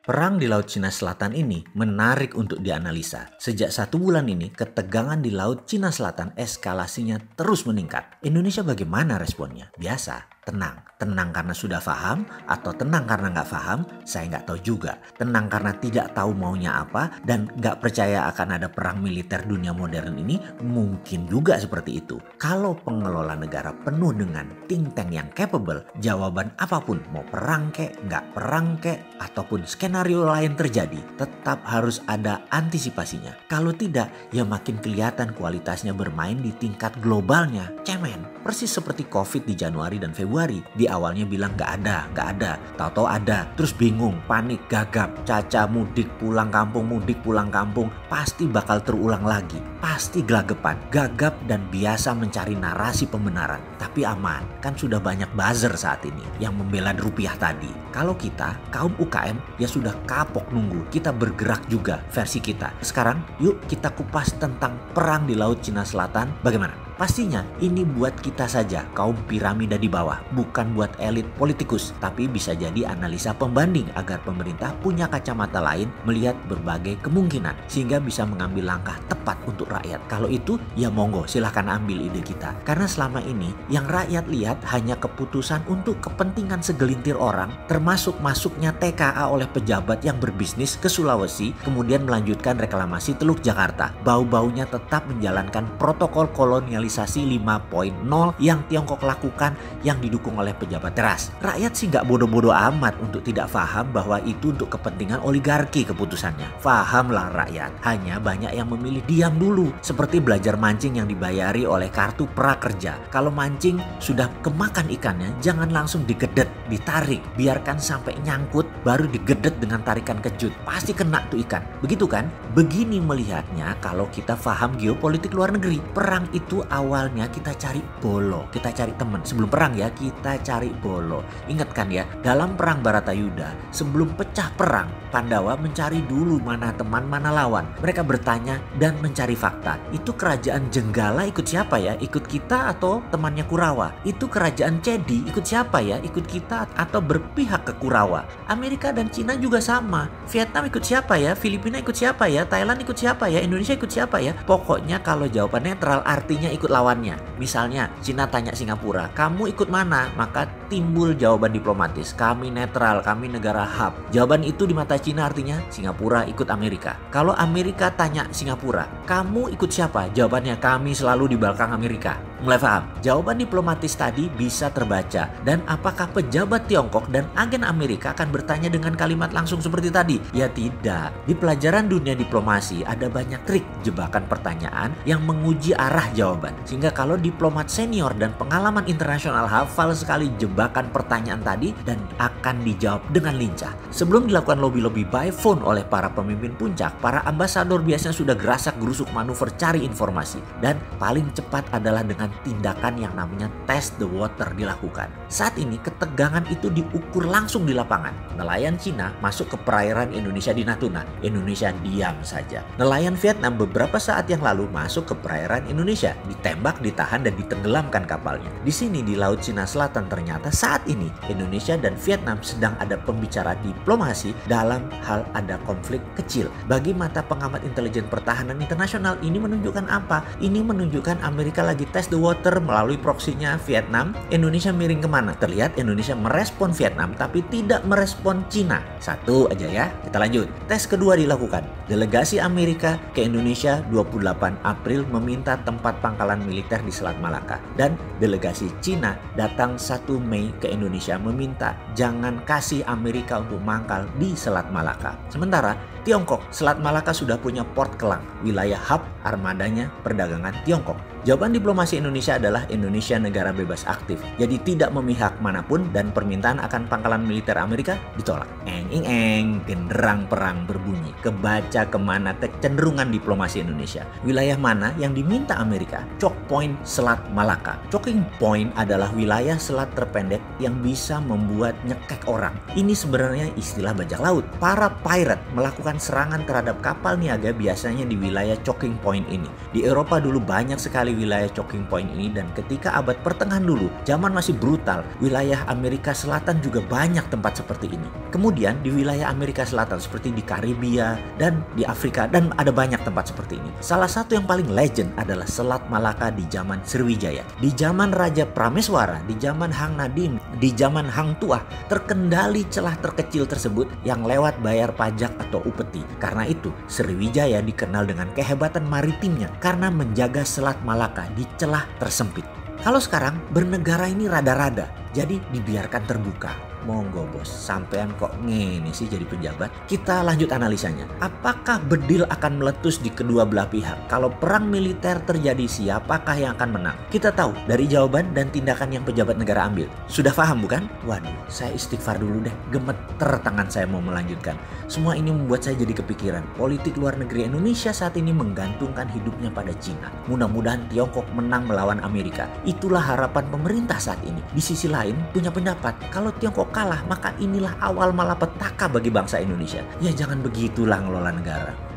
Perang di Laut Cina Selatan ini menarik untuk dianalisa. Sejak 1 bulan ini, ketegangan di Laut Cina Selatan eskalasinya terus meningkat. Indonesia bagaimana responnya? Biasa, tenang. Tenang karena sudah paham atau tenang karena nggak paham, saya nggak tahu juga. Tenang karena tidak tahu maunya apa dan nggak percaya akan ada perang militer dunia modern ini, mungkin juga seperti itu. Kalau pengelola negara penuh dengan think tank yang capable, jawaban apapun, mau perang kek, nggak perang kek, ataupun skenario lain terjadi, tetap harus ada antisipasinya. Kalau tidak, ya makin kelihatan kualitasnya bermain di tingkat globalnya. Cemen, persis seperti COVID di Januari dan Februari. Di awalnya bilang nggak ada. Tahu-tahu ada, terus bingung, panik, gagap. Caca mudik pulang kampung, pasti bakal terulang lagi. Pasti gelagepan, gagap dan biasa mencari narasi pembenaran. Tapi aman, kan sudah banyak buzzer saat ini yang membela rupiah tadi. Kalau kita, kaum UKM, ya sudah kapok nunggu. Kita bergerak juga versi kita. Sekarang yuk kita kupas tentang perang di Laut Cina Selatan. Bagaimana? Pastinya ini buat kita saja, kaum piramida di bawah, bukan buat elit politikus, tapi bisa jadi analisa pembanding agar pemerintah punya kacamata lain melihat berbagai kemungkinan sehingga bisa mengambil langkah tepat untuk rakyat. Kalau itu ya monggo silahkan ambil ide kita, karena selama ini yang rakyat lihat hanya keputusan untuk kepentingan segelintir orang, termasuk masuknya TKA oleh pejabat yang berbisnis ke Sulawesi kemudian melanjutkan reklamasi Teluk Jakarta. Bau-baunya tetap menjalankan protokol kolonialisasi 5.0 yang Tiongkok lakukan yang didukung oleh pejabat teras. Rakyat sih nggak bodoh-bodoh amat untuk tidak paham bahwa itu untuk kepentingan oligarki keputusannya. Fahamlah rakyat, hanya banyak yang memilih diam dulu. Seperti belajar mancing yang dibayari oleh kartu prakerja. Kalau mancing sudah kemakan ikannya, jangan langsung digedet, ditarik. Biarkan sampai nyangkut, baru digedet dengan tarikan kejut. Pasti kena tuh ikan. Begitu kan? Begini melihatnya kalau kita paham geopolitik luar negeri. Perang itu awalnya kita cari bolo, kita cari teman. Sebelum perang ya, kita cari bolo. Ingat kan ya, dalam perang Baratayuda, sebelum pecah perang, Pandawa mencari dulu mana teman, mana lawan. Mereka bertanya dan mencari fakta. Itu kerajaan Jenggala ikut siapa ya? Ikut kita atau temannya Kurawa? Itu kerajaan Cedi ikut siapa ya? Ikut kita atau berpihak ke Kurawa? Amerika dan Cina juga sama. Vietnam ikut siapa ya? Filipina ikut siapa ya? Thailand ikut siapa ya? Indonesia ikut siapa ya? Pokoknya kalau jawaban netral artinya ikut lawannya. Misalnya Cina tanya Singapura, kamu ikut mana? Maka timbul jawaban diplomatis, kami netral, kami negara hub. Jawaban itu di mata Cina artinya Singapura ikut Amerika. Kalau Amerika tanya Singapura, kamu ikut siapa? Jawabannya kami selalu di belakang Amerika. Mulai paham? Jawaban diplomatis tadi bisa terbaca. Dan apakah pejabat Tiongkok dan agen Amerika akan bertanya dengan kalimat langsung seperti tadi? Ya tidak. Di pelajaran dunia diplomasi ada banyak trik jebakan pertanyaan yang menguji arah jawaban. Sehingga kalau diplomat senior dan pengalaman internasional hafal sekali jebakan pertanyaan tadi dan akan dijawab dengan lincah. Sebelum dilakukan lobby-lobby by phone oleh para pemimpin puncak, para ambasador biasanya sudah gerasak gerusuk manuver cari informasi. Dan paling cepat adalah dengan tindakan yang namanya test the water dilakukan. Saat ini ketegangan itu diukur langsung di lapangan. Nelayan Cina masuk ke perairan Indonesia di Natuna. Indonesia diam saja. Nelayan Vietnam beberapa saat yang lalu masuk ke perairan Indonesia. Ditembak, ditahan dan ditenggelamkan kapalnya. Di sini di Laut Cina Selatan ternyata saat ini Indonesia dan Vietnam sedang ada pembicaraan diplomasi dalam hal ada konflik kecil. Bagi mata pengamat intelijen pertahanan internasional ini menunjukkan apa? Ini menunjukkan Amerika lagi test the water melalui proksinya Vietnam. Indonesia miring kemana? Terlihat Indonesia merespon Vietnam tapi tidak merespon Cina. Satu aja ya, kita lanjut. Tes kedua dilakukan. Delegasi Amerika ke Indonesia 28 April meminta tempat pangkalan militer di Selat Malaka. Dan delegasi Cina datang 1 Mei ke Indonesia meminta jangan kasih Amerika untuk mangkal di Selat Malaka. Sementara Tiongkok, Selat Malaka sudah punya port Kelang, wilayah hub armadanya perdagangan Tiongkok. Jawaban diplomasi Indonesia adalah Indonesia negara bebas aktif, jadi tidak memihak manapun dan permintaan akan pangkalan militer Amerika ditolak. Genderang perang berbunyi. Kebaca kemana kecenderungan diplomasi Indonesia. Wilayah mana yang diminta Amerika? Choke Point Selat Malaka. Choking Point adalah wilayah selat terpendek yang bisa membuat nyekek orang. Ini sebenarnya istilah bajak laut. Para pirate melakukan melakukan serangan terhadap kapal niaga biasanya di wilayah choking point ini. Di Eropa dulu banyak sekali wilayah choking point ini, dan ketika abad pertengahan dulu, zaman masih brutal, wilayah Amerika Selatan juga banyak tempat seperti ini. Kemudian di wilayah Amerika Selatan seperti di Karibia dan di Afrika, dan ada banyak tempat seperti ini. Salah satu yang paling legend adalah Selat Malaka di zaman Sriwijaya. Di zaman Raja Prameswara, di zaman Hang Nadim, di zaman Hang Tuah, terkendali celah terkecil tersebut yang lewat bayar pajak atau upeti. Karena itu, Sriwijaya dikenal dengan kehebatan maritimnya karena menjaga Selat Malaka di celah tersempit. Kalau sekarang bernegara ini rada-rada, jadi dibiarkan terbuka. Monggo bos, sampean kok ngene sih jadi pejabat? Kita lanjut analisanya. Apakah bedil akan meletus di kedua belah pihak? Kalau perang militer terjadi, siapakah yang akan menang? Kita tahu dari jawaban dan tindakan yang pejabat negara ambil. Sudah paham bukan? Waduh, saya istighfar dulu deh. Gemeter tangan saya mau melanjutkan. Semua ini membuat saya jadi kepikiran. Politik luar negeri Indonesia saat ini menggantungkan hidupnya pada Cina. Mudah-mudahan Tiongkok menang melawan Amerika. Itulah harapan pemerintah saat ini. Di sisi lain, punya pendapat, kalau Tiongkok kalah, maka inilah awal malapetaka bagi bangsa Indonesia. Ya jangan begitulah ngelola negara.